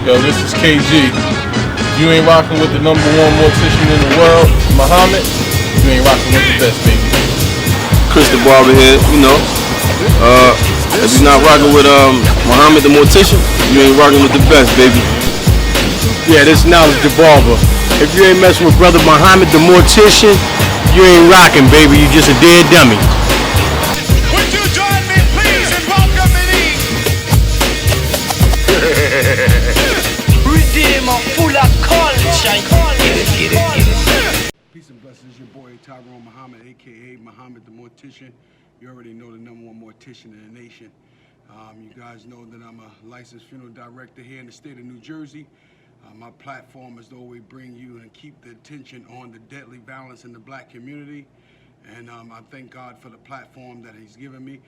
Yo, this is KG. If you ain't rocking with the #1 mortician in the world, Muhammad, you ain't rocking with the best, baby. Chris the Barber here, you know. If you're not rocking with Muhammad the Mortician, you ain't rocking with the best, baby. Yeah, this is Knowledge the Barber. If you ain't messing with brother Muhammad the Mortician, you ain't rocking, baby. You just a dead dummy. Would you join me, please, in welcoming Redeemer full of culture. Get it. Peace and blessings, your boy Tayvon Muhammad, aka Muhammad the Mortician. You already know the #1 mortician in the nation. You guys know that I'm a licensed funeral director here in the state of New Jersey. My platform is to always bring you and keep the attention on the deadly violence in the black community. And I thank God for the platform that he's given me.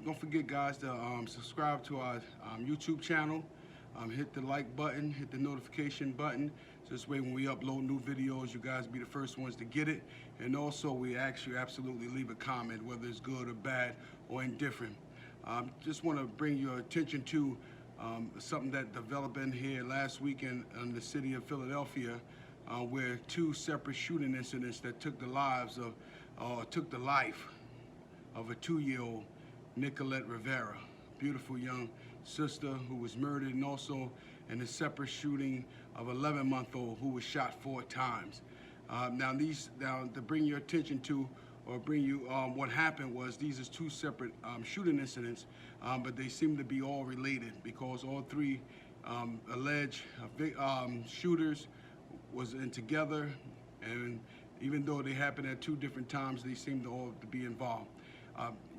Don't forget, guys, to subscribe to our YouTube channel. Hit the like button, hit the notification button. So this way when we upload new videos, you guys be the first ones to get it. And also we ask you absolutely leave a comment, whether it's good or bad or indifferent. Just want to bring your attention to something that developed in here last week in the city of Philadelphia, where two separate shooting incidents that took the life of a 2-year-old Nikolette Rivera, beautiful young sister who was murdered, and also in a separate shooting of an 11-month-old who was shot 4 times. Now to bring your attention to, or bring you what happened was, these are 2 separate shooting incidents, but they seem to be all related because all 3 alleged shooters was in together, and even though they happened at 2 different times, they seem to all to be involved.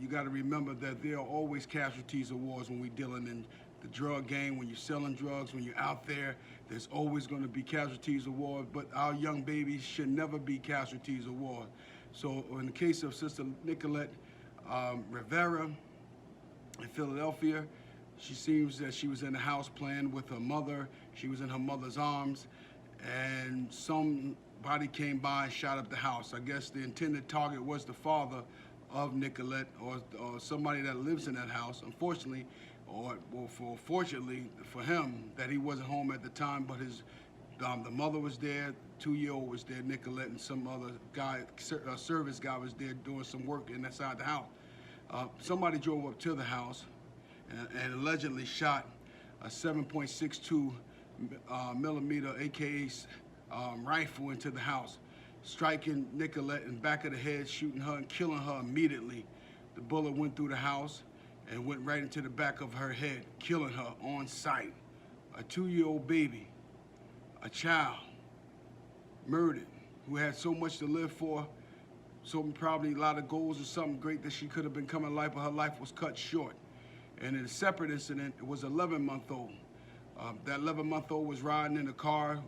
You got to remember that there are always casualties of wars when we're dealing in the drug game, when you're selling drugs, when you're out there, there's always going to be casualties of war, but our young babies should never be casualties of war. So in the case of Sister Nikolette Rivera in Philadelphia, she seems that she was in the house playing with her mother. She was in her mother's arms, and somebody came by and shot up the house. I guess the intended target was the father of Nikolette, or somebody that lives in that house. Unfortunately, fortunately for him, that he wasn't home at the time, but the mother was there, 2-year-old was there, Nikolette, and some other guy, service guy was there doing some work inside the house. Somebody drove up to the house and allegedly shot a 7.62 millimeter AKA rifle into the house, striking Nikolette in the back of the head, shooting her and killing her immediately. The bullet went through the house and went right into the back of her head, killing her on sight. A 2-year-old baby, a child, murdered, who had so much to live for, so probably a lot of goals or something great that she could have been coming to life, but her life was cut short. And in a separate incident, it was an 11-month-old. That 11-month-old was riding in a car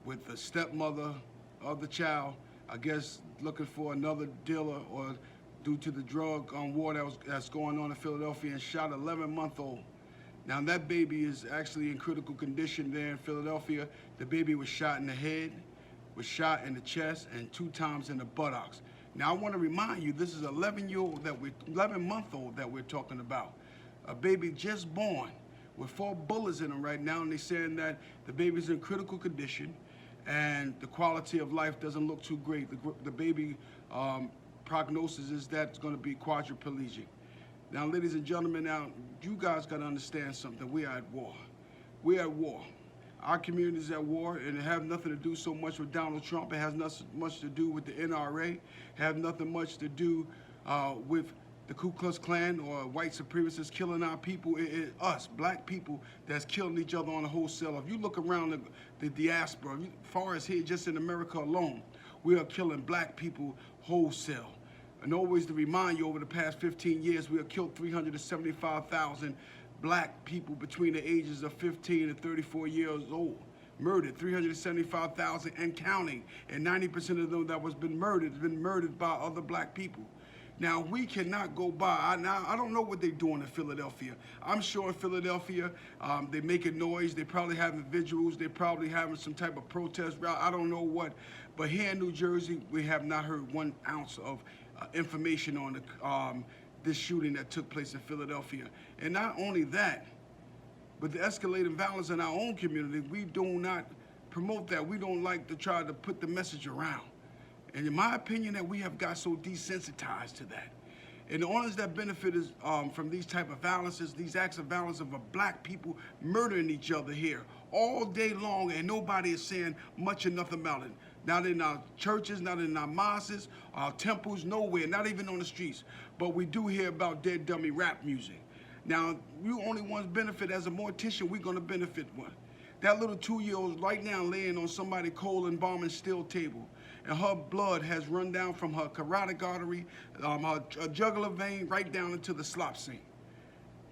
with the stepmother of the child, I guess looking for another dealer or due to the drug war that's going on in Philadelphia, and shot an 11-month-old. Now that baby is actually in critical condition there in Philadelphia. The baby was shot in the head, was shot in the chest, and 2 times in the buttocks. Now I want to remind you, this is an 11-month-old that we're talking about. A baby just born with 4 bullets in him right now, and they're saying that the baby's in critical condition and the quality of life doesn't look too great. The baby prognosis is that it's going to be quadriplegic. Now, ladies and gentlemen, now you guys got to understand something. We are at war. We are at war. Our community is at war, and it has nothing to do so much with Donald Trump. It has nothing much to do with the NRA. It has nothing much to do with the Ku Klux Klan or white supremacists killing our people. It's us, black people, that's killing each other on a wholesale. If you look around the diaspora, as far as here, just in America alone, we are killing black people wholesale. And always to remind you, over the past 15 years, we have killed 375,000 black people between the ages of 15 and 34 years old. Murdered, 375,000 and counting. And 90% of them that was been murdered has been murdered by other black people. Now, we cannot go by. I don't know what they're doing in Philadelphia. I'm sure in Philadelphia, they're making noise. They're probably having vigils. They're probably having some type of protest route. I don't know what. But here in New Jersey, we have not heard 1 ounce of information on this shooting that took place in Philadelphia. And not only that, But the escalating violence in our own community, we do not promote that. We don't like to try to put the message around. And in my opinion, that we have got so desensitized to that. And the owners that benefit is, from these type of violences, these acts of violence of black people murdering each other here all day long, and nobody is saying much or nothing about it. Not in our churches, not in our mosques, our temples, nowhere, not even on the streets. But we do hear about dead dummy rap music. Now, you only ones benefit as a mortician, we're gonna benefit one. That little 2-year-old right now laying on somebody's colon bomb and steel table, and her blood has run down from her carotid artery, her jugular vein, right down into the slop sink.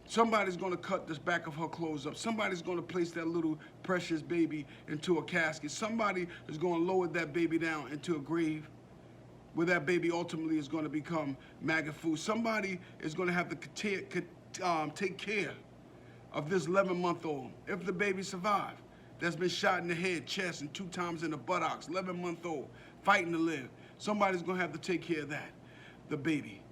Somebody's gonna cut the back of her clothes up. Somebody's gonna place that little precious baby into a casket. Somebody is gonna lower that baby down into a grave where that baby ultimately is gonna become maggot food. Somebody is gonna have to take care of this 11-month-old, if the baby survived, that's been shot in the head, chest, and 2 times in the buttocks, 11-month-old, fighting to live. Somebody's gonna have to take care of that, the baby.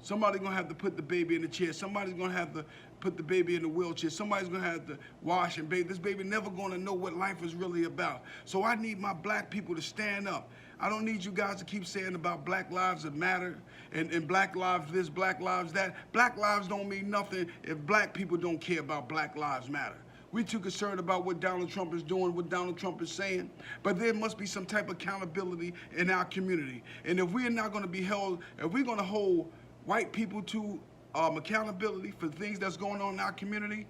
Somebody's gonna have to put the baby in the chair. Somebody's gonna have to put the baby in the wheelchair. Somebody's gonna have to wash and bathe. This baby never gonna know what life is really about. So I need my black people to stand up. I don't need you guys to keep saying about Black Lives Matter and Black Lives this, Black Lives that. Black lives don't mean nothing if black people don't care about Black Lives Matter. We too concerned about what Donald Trump is doing, what Donald Trump is saying, but there must be some type of accountability in our community. And if we are not gonna be held, if we're gonna hold white people to accountability for things that's going on in our community,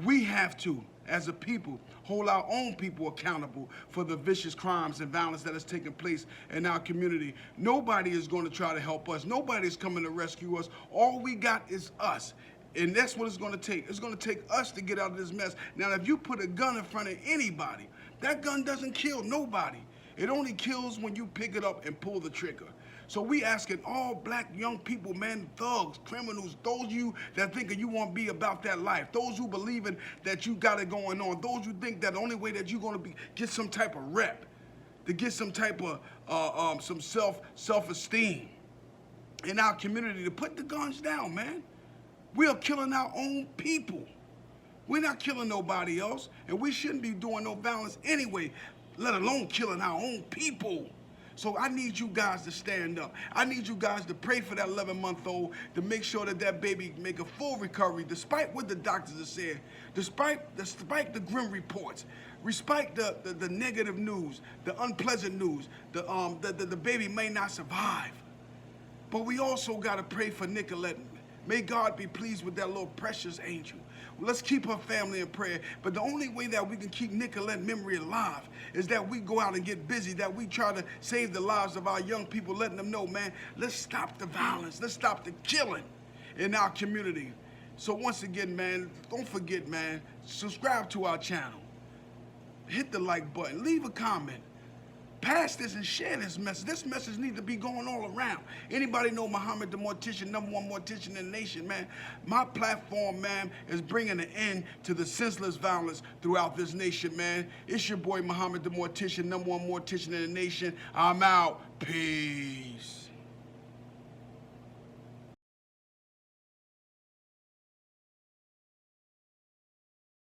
we have to, as a people, hold our own people accountable for the vicious crimes and violence that has taken place in our community. Nobody is going to try to help us. Nobody is coming to rescue us. All we got is us. And that's what it's going to take. It's going to take us to get out of this mess. Now, if you put a gun in front of anybody, that gun doesn't kill nobody. It only kills when you pick it up and pull the trigger. So we asking all black young people, man, thugs, criminals, those of you that thinking you want to be about that life, those who believing that you got it going on, those who think that the only way that you're going to get some type of rep, to get some type of some self-esteem in our community, to put the guns down, man. We are killing our own people. We're not killing nobody else, and we shouldn't be doing no violence anyway, let alone killing our own people. So I need you guys to stand up. I need you guys to pray for that 11-month-old, to make sure that that baby make a full recovery, despite what the doctors are saying, despite the grim reports, despite the negative news, the unpleasant news, the baby may not survive. But we also got to pray for Nikolette. May God be pleased with that little precious angel. Let's keep her family in prayer. But the only way that we can keep Nicolette's memory alive is that we go out and get busy, that we try to save the lives of our young people, letting them know, man, let's stop the violence. Let's stop the killing in our community. So once again, man, don't forget, man, subscribe to our channel. Hit the like button. Leave a comment. Pass this and share this message. This message needs to be going all around. Anybody know Muhammad the Mortician, #1 mortician in the nation, man? My platform, man, is bringing an end to the senseless violence throughout this nation, man. It's your boy Muhammad the Mortician, #1 mortician in the nation. I'm out. Peace.